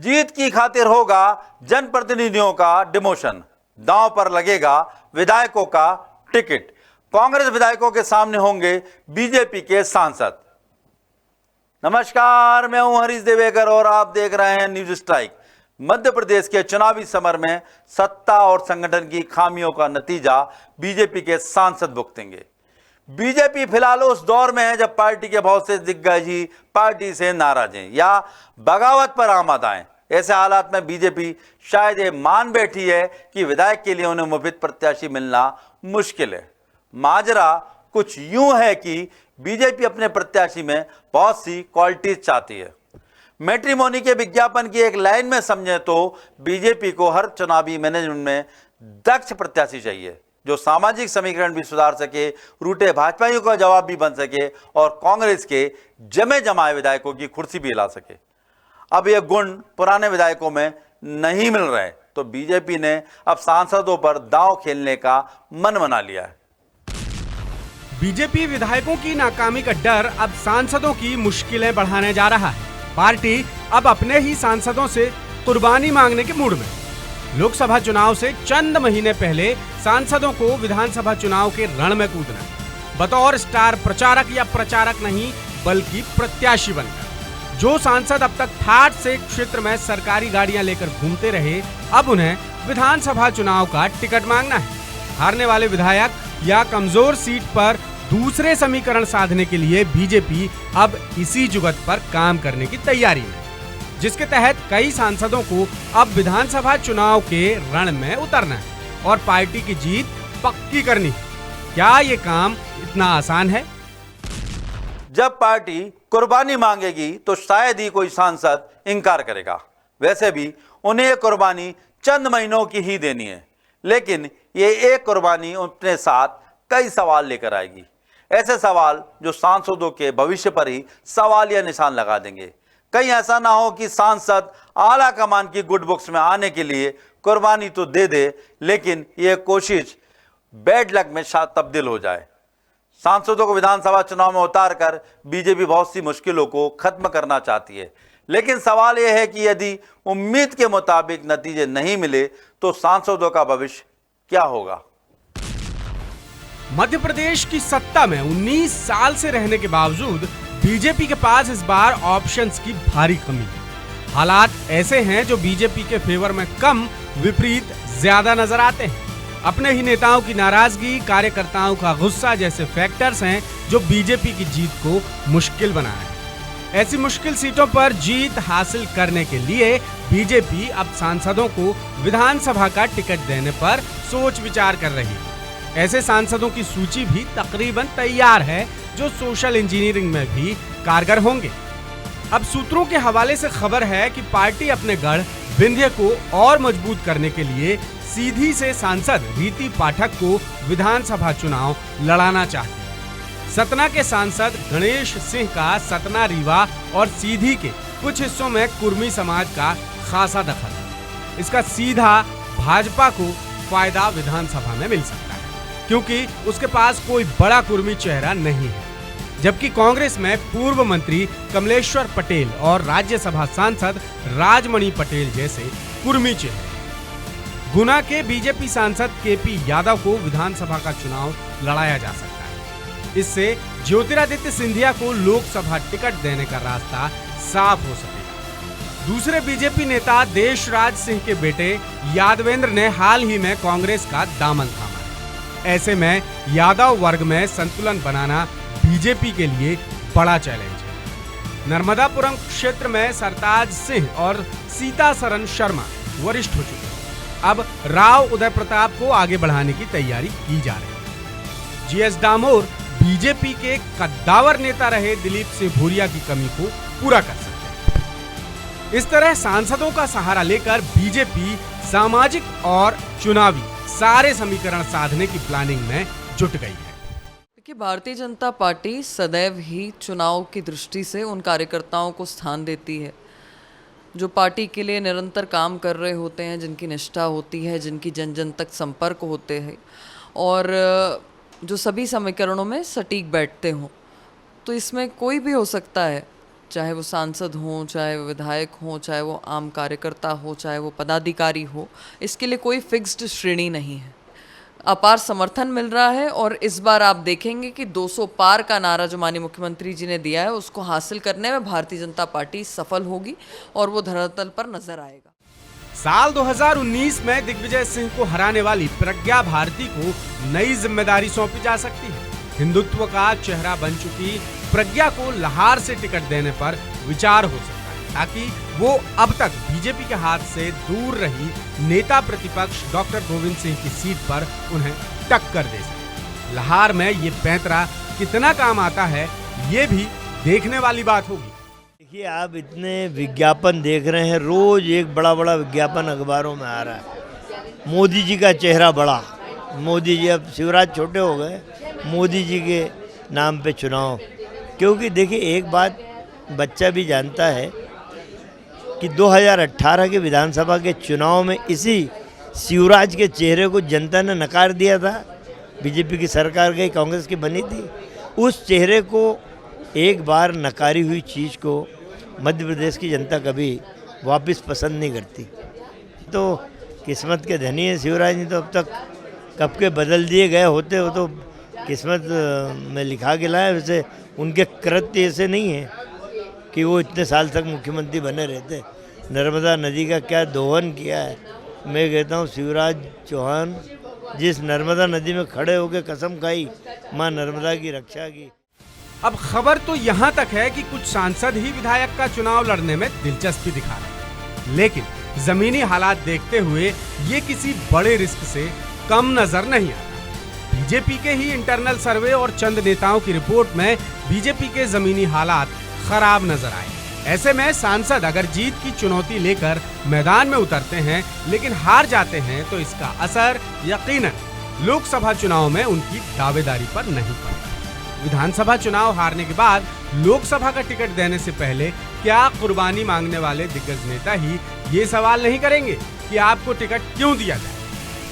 जीत की खातिर होगा जनप्रतिनिधियों का डिमोशन, दांव पर लगेगा विधायकों का टिकट, कांग्रेस विधायकों के सामने होंगे बीजेपी के सांसद। नमस्कार, मैं हूं हरीश देवेकर और आप देख रहे हैं न्यूज स्ट्राइक। मध्य प्रदेश के चुनावी समर में सत्ता और संगठन की खामियों का नतीजा बीजेपी के सांसद भुगतेंगे। बीजेपी फिलहाल उस दौर में है जब पार्टी के बहुत से दिग्गज ही पार्टी से नाराज हैं या बगावत पर आमद आए। ऐसे हालात में बीजेपी शायद ये मान बैठी है कि विधायक के लिए उन्हें मुफिद प्रत्याशी मिलना मुश्किल है। माजरा कुछ यूं है कि बीजेपी अपने प्रत्याशी में बहुत सी क्वालिटीज चाहती है। मैट्रिमोनी के विज्ञापन की एक लाइन में समझे तो बीजेपी को हर चुनावी मैनेजमेंट में दक्ष प्रत्याशी चाहिए जो सामाजिक समीकरण भी सुधार सके, रूठे भाजपाइयों का जवाब भी बन सके और कांग्रेस के जमे जमाए विधायकों की कुर्सी भी हिला सके। अब यह गुण पुराने विधायकों में नहीं मिल रहे, तो बीजेपी ने अब सांसदों पर दांव खेलने का मन बना लिया है। बीजेपी विधायकों की नाकामी का डर अब सांसदों की मुश्किलें बढ़ाने जा रहा है। पार्टी अब अपने ही सांसदों से कुर्बानी मांगने के मूड में। लोकसभा चुनाव से चंद महीने पहले सांसदों को विधानसभा चुनाव के रण में कूदना, बतौर स्टार प्रचारक या प्रचारक नहीं बल्कि प्रत्याशी बनकर। जो सांसद अब तक ठाठ से क्षेत्र में सरकारी गाड़ियां लेकर घूमते रहे, अब उन्हें विधानसभा चुनाव का टिकट मांगना है। हारने वाले विधायक या कमजोर सीट पर दूसरे समीकरण साधने के लिए बीजेपी अब इसी जुगत पर काम करने की तैयारी में, जिसके तहत कई सांसदों को अब विधानसभा चुनाव के रण में उतरना है और पार्टी की जीत पक्की करनी है। क्या ये काम इतना आसान है? जब पार्टी कुर्बानी मांगेगी तो शायद ही कोई सांसद इंकार करेगा। वैसे भी उन्हें ये कुर्बानी चंद महीनों की ही देनी है, लेकिन ये एक कुर्बानी अपने साथ कई सवाल लेकर आएगी। ऐसे सवाल जो सांसदों के भविष्य पर ही सवाल या निशान लगा देंगे। कहीं ऐसा ना हो कि सांसद आला कमान की गुड बुक्स में आने के लिए कुर्बानी तो दे दे, लेकिन यह कोशिश बैड लक में तब्दील हो जाए। सांसदों को विधानसभा चुनाव में उतारकर बीजेपी बहुत सी मुश्किलों को खत्म करना चाहती है, लेकिन सवाल यह है कि यदि उम्मीद के मुताबिक नतीजे नहीं मिले तो सांसदों का भविष्य क्या होगा? मध्य प्रदेश की सत्ता में 19 साल से रहने के बावजूद बीजेपी के पास इस बार ऑप्शंस की भारी कमी है। हालात ऐसे हैं जो बीजेपी के फेवर में कम, विपरीत ज्यादा नजर आते हैं। अपने ही नेताओं की नाराजगी, कार्यकर्ताओं का गुस्सा जैसे फैक्टर्स हैं जो बीजेपी की जीत को मुश्किल बना है। ऐसी मुश्किल सीटों पर जीत हासिल करने के लिए बीजेपी अब सांसदों को विधानसभा का टिकट देने पर सोच विचार कर रही है। ऐसे सांसदों की सूची भी तकरीबन तैयार है जो सोशल इंजीनियरिंग में भी कारगर होंगे। अब सूत्रों के हवाले से खबर है कि पार्टी अपने गढ़ विंध्य को और मजबूत करने के लिए सीधी से सांसद रीति पाठक को विधानसभा चुनाव लड़ाना चाहती है। सतना के सांसद गणेश सिंह का सतना, रीवा और सीधी के कुछ हिस्सों में कुर्मी समाज का खासा दखल है। इसका सीधा भाजपा को फायदा विधानसभा में मिल सकता है, क्योंकि उसके पास कोई बड़ा कुर्मी चेहरा नहीं है, जबकि कांग्रेस में पूर्व मंत्री कमलेश्वर पटेल और राज्यसभा सांसद राजमणि पटेल जैसे कुर्मी चेहरे। गुना के बीजेपी सांसद केपी यादव को विधानसभा का चुनाव लड़ाया जा सकता है। इससे ज्योतिरादित्य सिंधिया को लोकसभा टिकट देने का रास्ता साफ हो सकेगा। दूसरे बीजेपी नेता देशराज सिंह के बेटे यादवेंद्र ने हाल ही में कांग्रेस का दामन थामा। ऐसे में यादव वर्ग में संतुलन बनाना बीजेपी के लिए बड़ा चैलेंज है। नर्मदापुरम क्षेत्र में सरताज सिंह और सीतासरन शर्मा वरिष्ठ हो चुके हैं। अब राव उदय प्रताप को आगे बढ़ाने की तैयारी की जा रही है। जीएस डामोर बीजेपी के कद्दावर नेता रहे दिलीप सिंह भूरिया की कमी को पूरा कर सकते हैं। इस तरह सांसदों का सहारा लेकर बीजेपी सामाजिक और चुनावी सारे समीकरण साधने की प्लानिंग में जुट गई है। देखिए, भारतीय जनता पार्टी सदैव ही चुनाव की दृष्टि से उन कार्यकर्ताओं को स्थान देती है जो पार्टी के लिए निरंतर काम कर रहे होते हैं, जिनकी निष्ठा होती है, जिनकी जन जन तक संपर्क होते हैं और जो सभी समीकरणों में सटीक बैठते हों। तो इसमें कोई भी हो सकता है, चाहे वो सांसद हों, चाहे वो विधायक हों, चाहे वो आम कार्यकर्ता हो, चाहे वो पदाधिकारी हो, इसके लिए कोई फिक्स्ड श्रेणी नहीं है। अपार समर्थन मिल रहा है और इस बार आप देखेंगे कि 200 पार का नारा जो माननीय मुख्यमंत्री जी ने दिया है, उसको हासिल करने में भारतीय जनता पार्टी सफल होगी और वो धरातल पर नजर आएगा। साल 2019 में दिग्विजय सिंह को हराने वाली प्रज्ञा भारती को नई जिम्मेदारी सौंपी जा सकती है। हिंदुत्व का चेहरा बन चुकी प्रज्ञा को लाहौर से टिकट देने पर विचार हो सकता है, ताकि वो अब तक बीजेपी के हाथ से दूर रही नेता प्रतिपक्ष डॉक्टर गोविंद सिंह की सीट पर उन्हें टक्कर दे सके। लाहौर में ये पैंतरा कितना काम आता है, ये भी देखने वाली बात होगी। देखिए, आप इतने विज्ञापन देख रहे हैं, रोज एक बड़ा बड़ा विज्ञापन अखबारों में आ रहा है। मोदी जी का चेहरा बड़ा, मोदी जी, अब शिवराज छोटे हो गए, मोदी जी के नाम पे चुनाव। क्योंकि देखिए, एक बात बच्चा भी जानता है कि 2018 के विधानसभा के चुनाव में इसी शिवराज के चेहरे को जनता ने नकार दिया था। बीजेपी की सरकार गई, कांग्रेस की बनी थी। उस चेहरे को, एक बार नकारी हुई चीज़ को मध्य प्रदेश की जनता कभी वापस पसंद नहीं करती। तो किस्मत के धनी है शिवराज जी, तो अब तक कब के बदल दिए गए होते हो तो किस्मत में लिखा गिला है। वैसे उनके कृत्य ऐसे नहीं है कि वो इतने साल तक मुख्यमंत्री बने रहते। नर्मदा नदी का क्या दोहन किया है। मैं कहता हूँ, शिवराज चौहान जिस नर्मदा नदी में खड़े होकर कसम खाई माँ नर्मदा की रक्षा की। अब खबर तो यहाँ तक है कि कुछ सांसद ही विधायक का चुनाव लड़ने में दिलचस्पी दिखा रहे हैं, लेकिन जमीनी हालात देखते हुए ये किसी बड़े रिस्क से कम नजर नहीं आता। बीजेपी के ही इंटरनल सर्वे और चंद नेताओं की रिपोर्ट में बीजेपी के जमीनी हालात खराब नजर आए। ऐसे में सांसद अगर जीत की चुनौती लेकर मैदान में उतरते हैं लेकिन हार जाते हैं, तो इसका असर यकीनन लोकसभा चुनाव में उनकी दावेदारी पर नहीं पड़ता। विधानसभा चुनाव हारने के बाद लोकसभा का टिकट देने से पहले क्या कुर्बानी मांगने वाले दिग्गज नेता ही ये सवाल नहीं करेंगे कि आपको टिकट क्यों दिया जाए?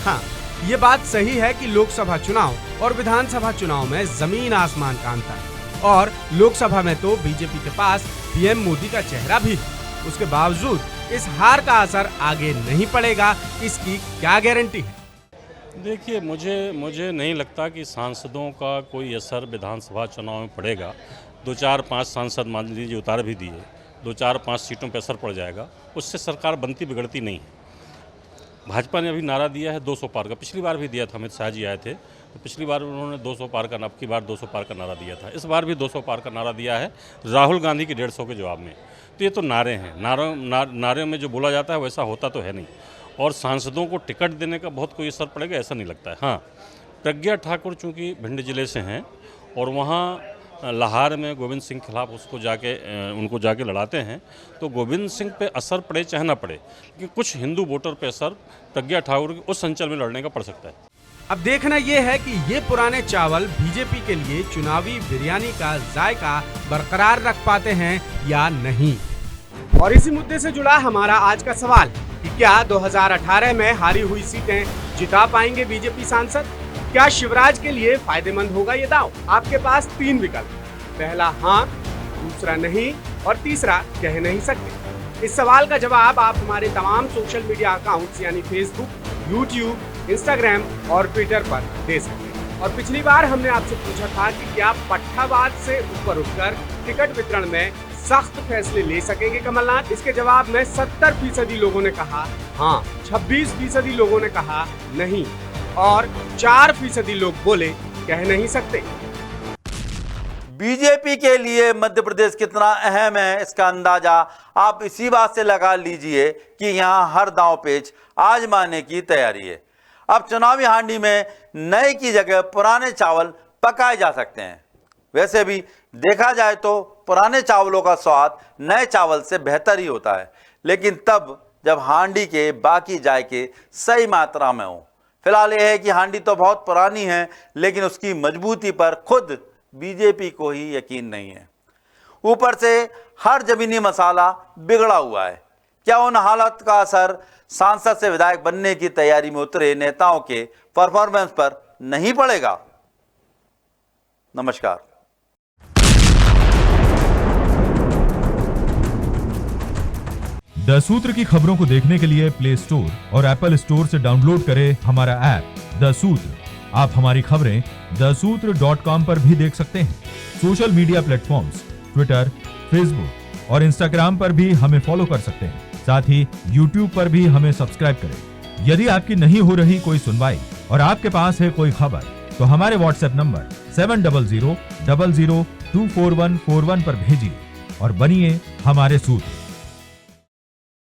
हाँ, ये बात सही है कि लोकसभा चुनाव और विधानसभा चुनाव में जमीन आसमान का अंतर है, और लोकसभा में तो बीजेपी के पास पीएम मोदी का चेहरा भी है। उसके बावजूद इस हार का असर आगे नहीं पड़ेगा, इसकी क्या गारंटी है? देखिए, मुझे नहीं लगता कि सांसदों का कोई असर विधानसभा चुनाव में पड़ेगा। 2-4-5 सांसद मान लीजिए उतार भी दिए, 2-4-5 सीटों पर असर पड़ जाएगा, उससे सरकार बनती बिगड़ती नहीं है। भाजपा ने अभी नारा दिया है 200 पार का, पिछली बार भी दिया था, अमित शाह जी आए थे तो पिछली बार उन्होंने 200 पार का, अब की बार 200 पार का नारा दिया था। इस बार भी 200 पार का नारा दिया है राहुल गांधी की 150 के जवाब में। तो ये तो नारे हैं, नारे में जो बोला जाता है वैसा होता तो है नहीं। और सांसदों को टिकट देने का बहुत कोई असर पड़ेगा ऐसा नहीं लगता है। हाँ, प्रज्ञा ठाकुर चूँकि भिंड जिले से हैं और वहाँ लाहौर में गोविंद सिंह खिलाफ उनको जाके लड़ाते हैं, तो गोविंद सिंह पे असर पड़े चाहे ना पड़े, लेकिन कुछ हिंदू वोटर पे असर प्रज्ञा ठाकुर के उस अंचल में लड़ने का पड़ सकता है। अब देखना ये है कि ये पुराने चावल बीजेपी के लिए चुनावी बिरयानी का जायका बरकरार रख पाते हैं या नहीं। और इसी मुद्दे से जुड़ा हमारा आज का सवाल कि क्या 2018 में हारी हुई सीटें जिता पाएंगे बीजेपी सांसद? क्या शिवराज के लिए फायदेमंद होगा ये दांव? आपके पास 3 विकल्प, पहला हाँ, दूसरा नहीं और तीसरा कह नहीं सकते। इस सवाल का जवाब आप हमारे तमाम सोशल मीडिया अकाउंट्स यानी फेसबुक, यूट्यूब, इंस्टाग्राम और ट्विटर पर दे सकते हैं। और पिछली बार हमने आपसे पूछा था कि क्या पट्टावाद से ऊपर उठकर टिकट वितरण में सख्त फैसले ले सकेंगे कमलनाथ? इसके जवाब में 70% लोगों ने कहा हाँ, 26% लोगों ने कहा नहीं और 4% लोग बोले कह नहीं सकते। बीजेपी के लिए मध्य प्रदेश कितना अहम है, इसका अंदाजा आप इसी बात से लगा लीजिए कि यहां हर दांव पेच आजमाने की तैयारी है। अब चुनावी हांडी में नए की जगह पुराने चावल पकाए जा सकते हैं। वैसे भी देखा जाए तो पुराने चावलों का स्वाद नए चावल से बेहतर ही होता है, लेकिन तब जब हांडी के बाकी जायके सही मात्रा में हो। फिलहाल यह है कि हांडी तो बहुत पुरानी है, लेकिन उसकी मजबूती पर खुद बीजेपी को ही यकीन नहीं है। ऊपर से हर जमीनी मसाला बिगड़ा हुआ है। क्या उन हालात का असर सांसद से विधायक बनने की तैयारी में उतरे नेताओं के परफॉर्मेंस पर नहीं पड़ेगा? नमस्कार। द सूत्र की खबरों को देखने के लिए प्ले स्टोर और एप्पल स्टोर से डाउनलोड करें हमारा ऐप द सूत्र। आप हमारी खबरें thesutra.com पर भी देख सकते हैं। Social media platforms Twitter, Facebook और इंस्टाग्राम पर भी हमें फॉलो कर सकते हैं। साथ ही यूट्यूब पर भी हमें सब्सक्राइब करें। यदि आपकी नहीं हो रही कोई सुनवाई और आपके पास है कोई खबर, तो हमारे व्हाट्सएप नंबर 700000244141 पर भेजिए और बनिए हमारे सूत्र।